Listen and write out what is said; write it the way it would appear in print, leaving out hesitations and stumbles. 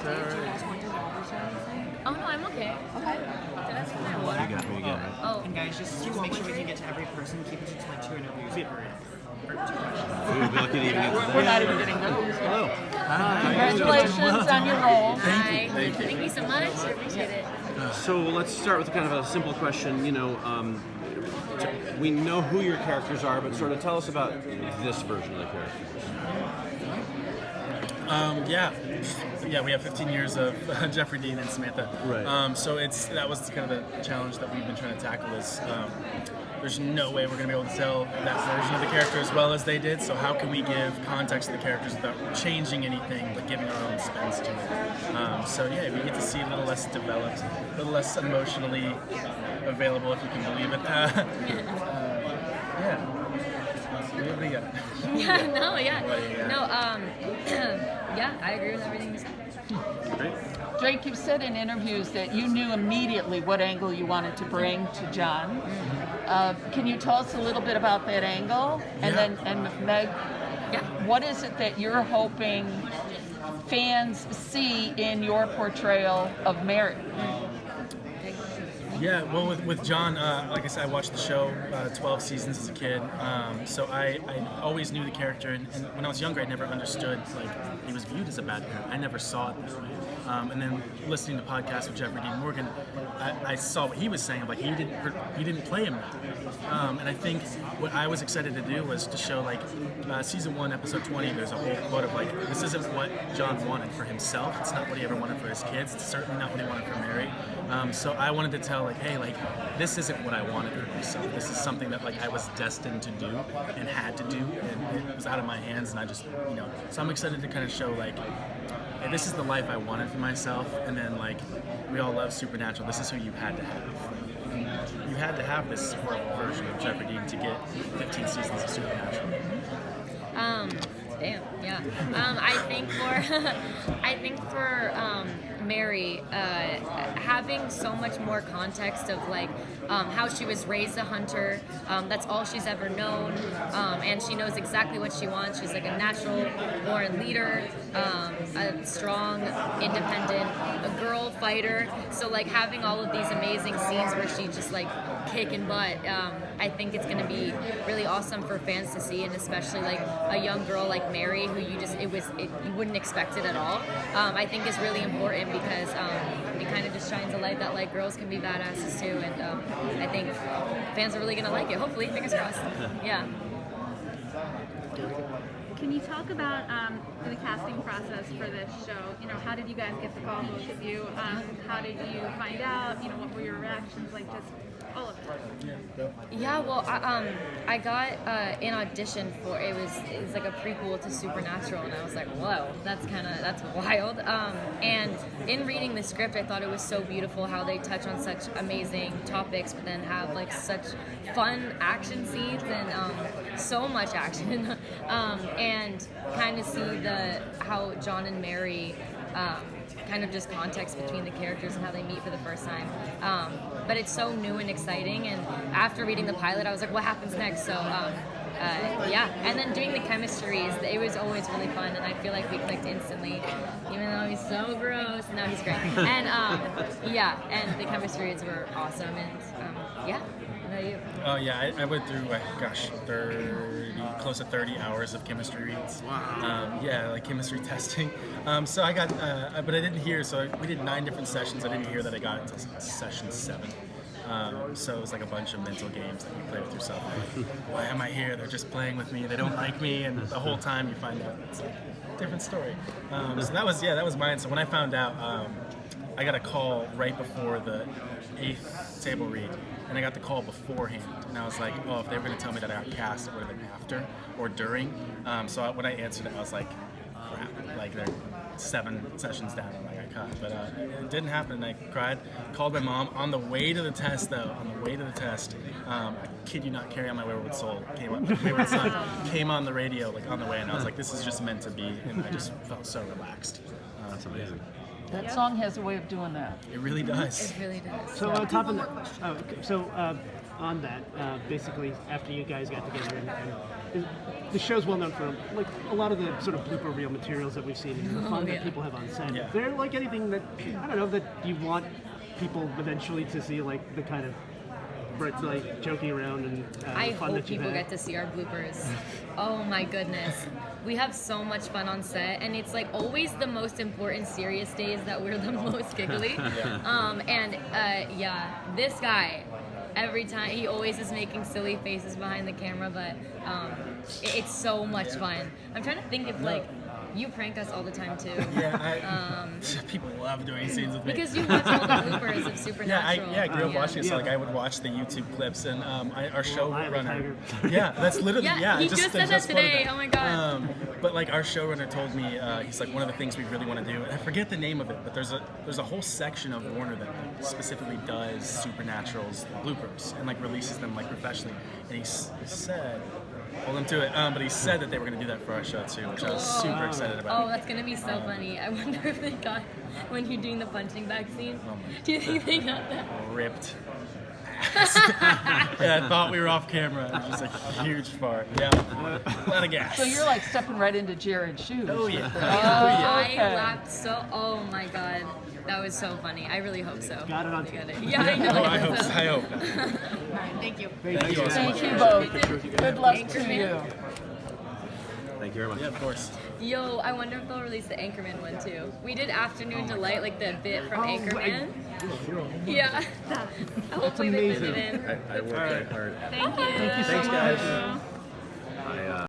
Do you guys want to watch or anything? Oh, no, I'm okay. Okay. That's fine. What do you got? Oh, And guys, just to make sure we can get to every person, keep it to like 2 interviews per 2 questions. We'll be lucky to even get to that. We're not even getting those. Hello. Congratulations on your role. hi. Thank you so much. I appreciate it. So let's start with kind of a simple question. You know, we know who your characters are, but sort of tell us about this version of the characters. Yeah, we have 15 years of Jeffrey Dean and Samantha. Right. So that was kind of the challenge that we've been trying to tackle is there's no way we're going to be able to tell that version of the character as well as they did. So how can we give context to the characters without changing anything, but giving our own spins to it? So yeah, we get to see a little less developed, a little less emotionally available, if you can believe it. Yeah. What do you got? Yeah, no, yeah. Yeah. No, yeah, I agree with everything you said. Great. Drake, you've said in interviews that you knew immediately what angle you wanted to bring to John. Can you tell us a little bit about that angle? And then, Meg, what is it that you're hoping fans see in your portrayal of Mary? Yeah, well, with John, like I said, I watched the show 12 seasons as a kid, so I always knew the character, and when I was younger, I never understood, like, he was viewed as a bad parent. I never saw it that way. And then listening to podcasts with Jeffrey Dean Morgan, I saw what he was saying, like, he didn't play him that way. And I think what I was excited to do was to show, like, season 1, episode 20, there's a whole quote of, like, this isn't what John wanted for himself, it's not what he ever wanted for his kids, it's certainly not what he wanted for Mary. So I wanted to tell, like, hey, like, this isn't what I wanted for myself. This is something that, like, I was destined to do and had to do, and it was out of my hands, and I just, so I'm excited to kind of show, like, hey, this is the life I wanted for myself, and then, like, we all love Supernatural. This is who you had to have. You had to have this horrible version of Jeffrey Dean to get 15 seasons of Supernatural. Damn, yeah. I think for Mary, having so much more context of, like, how she was raised a hunter, that's all she's ever known, and she knows exactly what she wants. She's like a natural born leader, a strong, independent, a girl fighter. So, like, having all of these amazing scenes where she just, like, kicking butt, I think it's going to be really awesome for fans to see, and especially, like, a young girl like Mary, who you wouldn't expect it at all. I think is really important because it kind of just shines a light that, like, girls can be badasses too, and I think fans are really gonna like it. Hopefully, fingers crossed. Yeah. Can you talk about the casting process for this show? You know, how did you guys get the call, both of you? How did you find out? You know, what were your reactions like? Just all of it. Yeah, well, I got an audition for it was like a prequel to Supernatural, and I was like, whoa, that's wild. And in reading the script, I thought it was so beautiful how they touch on such amazing topics, but then have, like, such fun action scenes and so much action, and kind of see how John and Mary. Kind of just context between the characters and how they meet for the first time. But it's so new and exciting, and after reading the pilot, I was like, what happens next? So, yeah. And then doing the chemistries, it was always really fun, and I feel like we clicked instantly, even though he's so gross. No, he's great. And, yeah, and the chemistries were awesome, and, yeah. How about you? Oh, yeah, I went through, close to 30 hours of chemistry reads. Wow. Yeah, like chemistry testing. So I got, but I didn't hear, so we did 9 different sessions. I didn't hear that I got into session 7. So it was like a bunch of mental games that you play with yourself. Like, why am I here? They're just playing with me. They don't like me. And the whole time you find out it's like a different story. So that was mine. So when I found out, I got a call right before the 8th table read, and I got the call beforehand, and I was like, oh, if they were going to tell me that I got cast, it would have been after or during. So when I answered it, I was like, crap, like they're 7 sessions down, and I got cut. But it didn't happen, and I cried, called my mom. On the way to the test, I kid you not, Carry On My Wayward Soul Wayward Son came on the radio, like, on the way, and I was like, this is just meant to be, and I just felt so relaxed. That's amazing. That song has a way of doing that. It really does. It really does. So on that, basically after you guys got together, and the show's well known for like a lot of the sort of blooper reel materials that we've seen, and the fun that people have on set. Yeah. Is there like anything that I don't know that you want people eventually to see, like the kind of like joking around and I fun hope that you people had? get to see our bloopers. Oh my goodness. We have so much fun on set, and it's like always the most important serious days that we're the most giggly. This guy, every time, he always is making silly faces behind the camera, but it's so much fun. I'm trying to think if like you prank us all the time too. Yeah, people love doing scenes with me. Because you watch all the bloopers of Supernatural. I grew up watching it, so like I would watch the YouTube clips, and our showrunner. Yeah, that's literally he just said that today. Oh my god. But like our showrunner told me, he's like, one of the things we really want to do, and I forget the name of it, but there's a whole section of Warner that like, specifically does Supernatural's bloopers and like releases them like professionally, and he said. Hold them to it. But he said that they were going to do that for our show too, which I was super excited about. Oh, that's going to be so funny. I wonder if they got, when you're doing the punching bag scene, do you think they got that? Ripped. Yeah, I thought we were off camera. It was just a huge fart. Yeah, a lot of gas. So you're like stepping right into Jared's shoes. Oh yeah. I laughed so. Oh my god, that was so funny. I really hope so. Got it on They tape. got it. Yeah, I know. I hope. I hope. All right, thank you. Thank you all so much. Thank you both. Good luck to you. Thank you very much. Yeah, of course. Yo, I wonder if they'll release the Anchorman one too. We did Afternoon Delight, like the bit from Anchorman. Yeah. Hopefully they fit it in. I worked very hard. Thank you. Thank you so Thanks, much. guys.